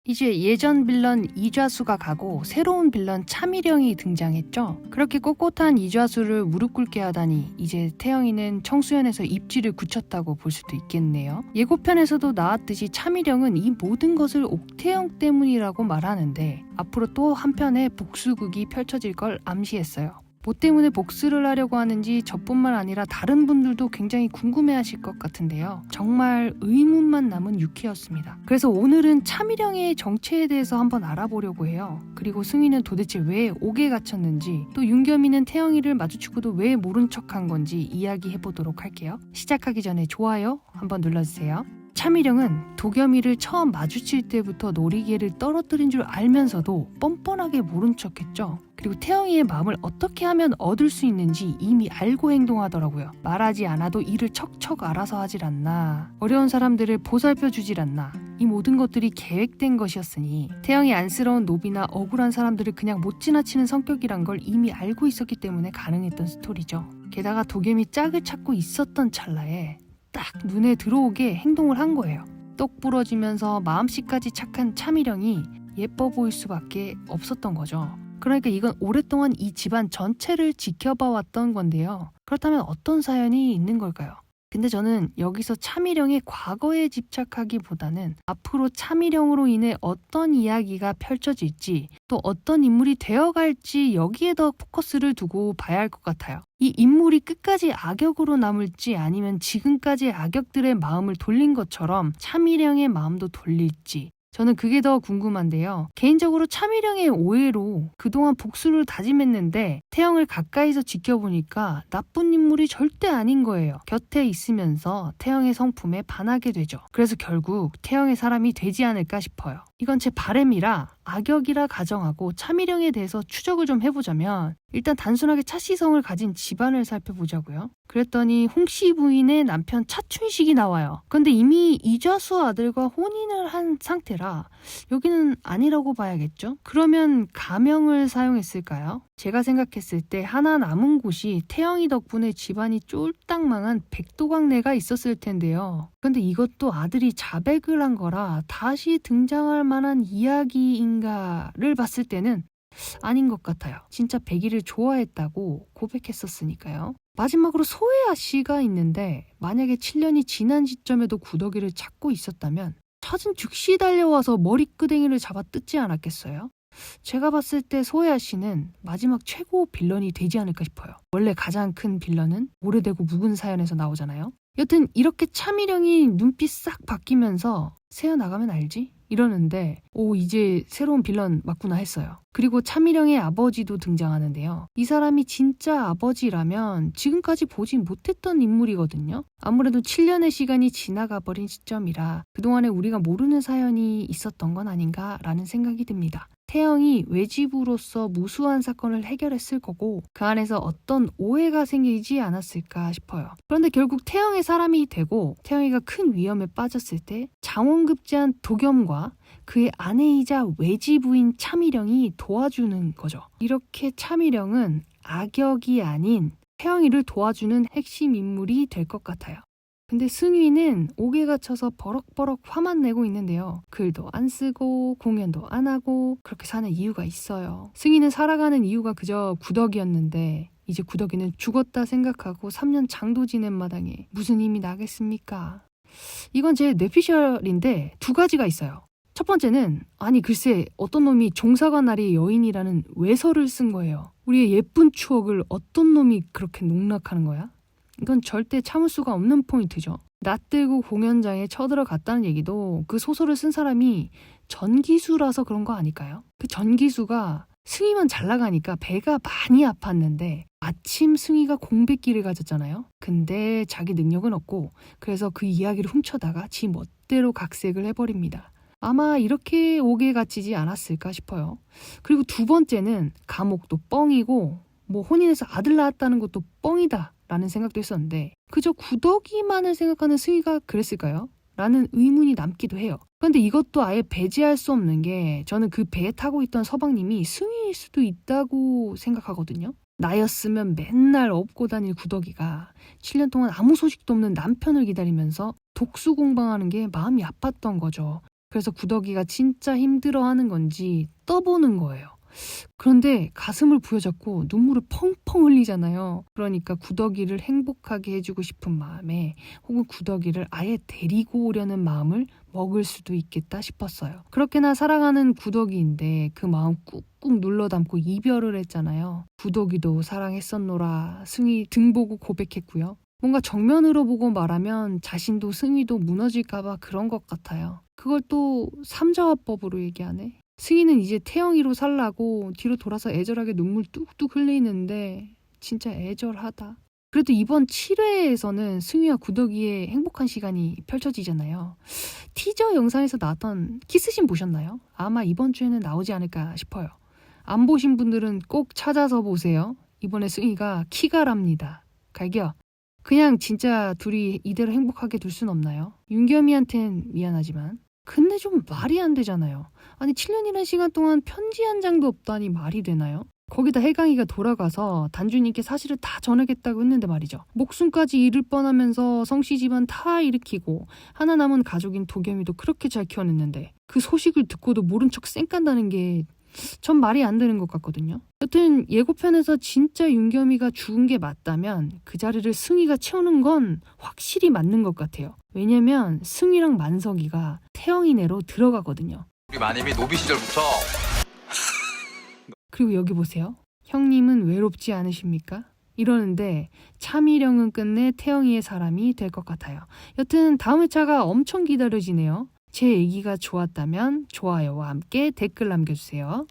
이제 예전 빌런 이좌수가 가고 새로운 빌런 차미령이 등장했죠. 그렇게 꼿꼿한 이좌수를 무릎 꿇게 하다니 이제 태영이는 청수연에서 입지를 굳혔다고 볼 수도 있겠네요. 예고편에서도 나왔듯이 차미령은 이 모든 것을 옥태영 때문이라고 말하는데 앞으로 또 한편의 복수극이 펼쳐질 걸 암시했어요. 뭐 때문에 복수를 하려고 하는지 저뿐만 아니라 다른 분들도 굉장히 궁금해하실 것 같은데요. 정말 의문만 남은 6회였습니다. 그래서 오늘은 차미령의 정체에 대해서 한번 알아보려고 해요. 그리고 승희는 도대체 왜 옥에 갇혔는지, 또 윤겸이는 태영이를 마주치고도 왜 모른 척한 건지 이야기해보도록 할게요. 시작하기 전에 좋아요 한번 눌러주세요. 차미령은 도겸이를 처음 마주칠 때부터 놀이개를 떨어뜨린 줄 알면서도 뻔뻔하게 모른 척했죠. 그리고 태영이의 마음을 어떻게 하면 얻을 수 있는지 이미 알고 행동하더라고요. 말하지 않아도 일을 척척 알아서 하질 않나, 어려운 사람들을 보살펴주질 않나, 이 모든 것들이 계획된 것이었으니 태영이 안쓰러운 노비나 억울한 사람들을 그냥 못 지나치는 성격이란 걸 이미 알고 있었기 때문에 가능했던 스토리죠. 게다가 도겸이 짝을 찾고 있었던 찰나에 딱 눈에 들어오게 행동을 한 거예요. 똑 부러지면서 마음씨까지 착한 차미령이 예뻐 보일 수밖에 없었던 거죠. 그러니까 이건 오랫동안 이 집안 전체를 지켜봐왔던 건데요. 그렇다면 어떤 사연이 있는 걸까요? 근데 저는 여기서 차미령의 과거에 집착하기보다는 앞으로 차미령으로 인해 어떤 이야기가 펼쳐질지, 또 어떤 인물이 되어갈지 여기에 더 포커스를 두고 봐야 할 것 같아요. 이 인물이 끝까지 악역으로 남을지, 아니면 지금까지 악역들의 마음을 돌린 것처럼 차미령의 마음도 돌릴지, 저는 그게 더 궁금한데요. 개인적으로 차미령의 오해로 그동안 복수를 다짐했는데 태영을 가까이서 지켜보니까 나쁜 인물이 절대 아닌 거예요. 곁에 있으면서 태영의 성품에 반하게 되죠. 그래서 결국 태영의 사람이 되지 않을까 싶어요. 이건 제 바람이라 악역이라 가정하고 차미령에 대해서 추적을 좀 해보자면, 일단 단순하게 차시성을 가진 집안을 살펴보자고요. 그랬더니 홍씨 부인의 남편 차춘식이 나와요. 그런데 이미 이좌수 아들과 혼인을 한 상태라 여기는 아니라고 봐야겠죠? 그러면 가명을 사용했을까요? 제가 생각했을 때 하나 남은 곳이 태영이 덕분에 집안이 쫄딱 망한 백도광내가 있었을 텐데요. 근데 이것도 아들이 자백을 한 거라 다시 등장할 만한 이야기인가를 봤을 때는 아닌 것 같아요. 진짜 백이를 좋아했다고 고백했었으니까요. 마지막으로 소혜아 씨가 있는데, 만약에 7년이 지난 시점에도 구더기를 찾고 있었다면 찾은 즉시 달려와서 머리끄댕이를 잡아 뜯지 않았겠어요? 제가 봤을 때 소혜아 씨는 마지막 최고 빌런이 되지 않을까 싶어요. 원래 가장 큰 빌런은 오래되고 묵은 사연에서 나오잖아요. 여튼 이렇게 차미령이 눈빛 싹 바뀌면서 새어나가면 알지? 이러는데 이제 새로운 빌런 맞구나 했어요. 그리고 차미령의 아버지도 등장하는데요. 이 사람이 진짜 아버지라면 지금까지 보지 못했던 인물이거든요. 아무래도 7년의 시간이 지나가 버린 시점이라 그동안에 우리가 모르는 사연이 있었던 건 아닌가라는 생각이 듭니다. 태영이 외집으로서 무수한 사건을 해결했을 거고 그 안에서 어떤 오해가 생기지 않았을까 싶어요. 그런데 결국 태영의 사람이 되고 태영이가 큰 위험에 빠졌을 때 장원급제한 도겸과 그의 아내이자 외지부인 차미령이 도와주는 거죠. 이렇게 차미령은 악역이 아닌 태영이를 도와주는 핵심 인물이 될 것 같아요. 근데 승희는 옥에 갇혀서 버럭버럭 화만 내고 있는데요. 글도 안 쓰고 공연도 안 하고 그렇게 사는 이유가 있어요. 승희는 살아가는 이유가 그저 구덕이었는데 이제 구덕이는 죽었다 생각하고 3년 장도 지낸 마당에 무슨 힘이 나겠습니까? 이건 제 뇌피셜인데 두 가지가 있어요. 첫 번째는 글쎄 어떤 놈이 종사관 아리의 여인이라는 외설을 쓴 거예요. 우리의 예쁜 추억을 어떤 놈이 그렇게 농락하는 거야? 이건 절대 참을 수가 없는 포인트죠. 낯들고 공연장에 쳐들어갔다는 얘기도 그 소설을 쓴 사람이 전기수라서 그런 거 아닐까요? 그 전기수가 승희만 잘 나가니까 배가 많이 아팠는데 마침 승희가 공백기를 가졌잖아요. 근데 자기 능력은 없고 그래서 그 이야기를 훔쳐다가 지 멋대로 각색을 해버립니다. 아마 이렇게 옥에 갇히지 않았을까 싶어요. 그리고 두 번째는 감옥도 뻥이고 혼인해서 아들 낳았다는 것도 뻥이다 라는 생각도 했었는데 그저 구더기만을 생각하는 승희가 그랬을까요? 라는 의문이 남기도 해요. 그런데 이것도 아예 배제할 수 없는 게 저는 그 배에 타고 있던 서방님이 승희일 수도 있다고 생각하거든요. 나였으면 맨날 업고 다닐 구더기가 7년 동안 아무 소식도 없는 남편을 기다리면서 독수 공방하는 게 마음이 아팠던 거죠. 그래서 구더기가 진짜 힘들어하는 건지 떠보는 거예요. 그런데 가슴을 부여잡고 눈물을 펑펑 흘리잖아요. 그러니까 구더기를 행복하게 해주고 싶은 마음에 혹은 구더기를 아예 데리고 오려는 마음을 먹을 수도 있겠다 싶었어요. 그렇게나 사랑하는 구더기인데 그 마음 꾹꾹 눌러 담고 이별을 했잖아요. 구더기도 사랑했었노라 승희 등 보고 고백했고요. 뭔가 정면으로 보고 말하면 자신도 승희도 무너질까봐 그런 것 같아요. 그걸 또 삼자화법으로 얘기하네. 승희는 이제 태영이로 살라고 뒤로 돌아서 애절하게 눈물 뚝뚝 흘리는데 진짜 애절하다. 그래도 이번 7회에서는 승희와 구더기의 행복한 시간이 펼쳐지잖아요. 티저 영상에서 나왔던 키스씬 보셨나요? 아마 이번 주에는 나오지 않을까 싶어요. 안 보신 분들은 꼭 찾아서 보세요. 이번에 승희가 키가랍니다. 갈겨. 그냥 진짜 둘이 이대로 행복하게 둘 순 없나요? 윤겸이한텐 미안하지만. 근데 좀 말이 안 되잖아요. 아니 7년이라는 시간 동안 편지 한 장도 없다니 말이 되나요? 거기다 혜강이가 돌아가서 단주님께 사실을 다 전하겠다고 했는데 말이죠. 목숨까지 잃을 뻔하면서 성씨 집안 다 일으키고 하나 남은 가족인 도겸이도 그렇게 잘 키워냈는데 그 소식을 듣고도 모른 척 쌩깐다는 게 전 말이 안 되는 것 같거든요. 여튼 예고편에서 진짜 윤겸이가 죽은 게 맞다면 그 자리를 승희가 채우는 건 확실히 맞는 것 같아요. 왜냐면 승희랑 만석이가 태영이네로 들어가거든요. 우리 마님이 노비 시절부터 그리고 여기 보세요. 형님은 외롭지 않으십니까? 이러는데 차미령은 끝내 태영이의 사람이 될 것 같아요. 여튼 다음 회차가 엄청 기다려지네요. 제 얘기가 좋았다면 좋아요와 함께 댓글 남겨주세요.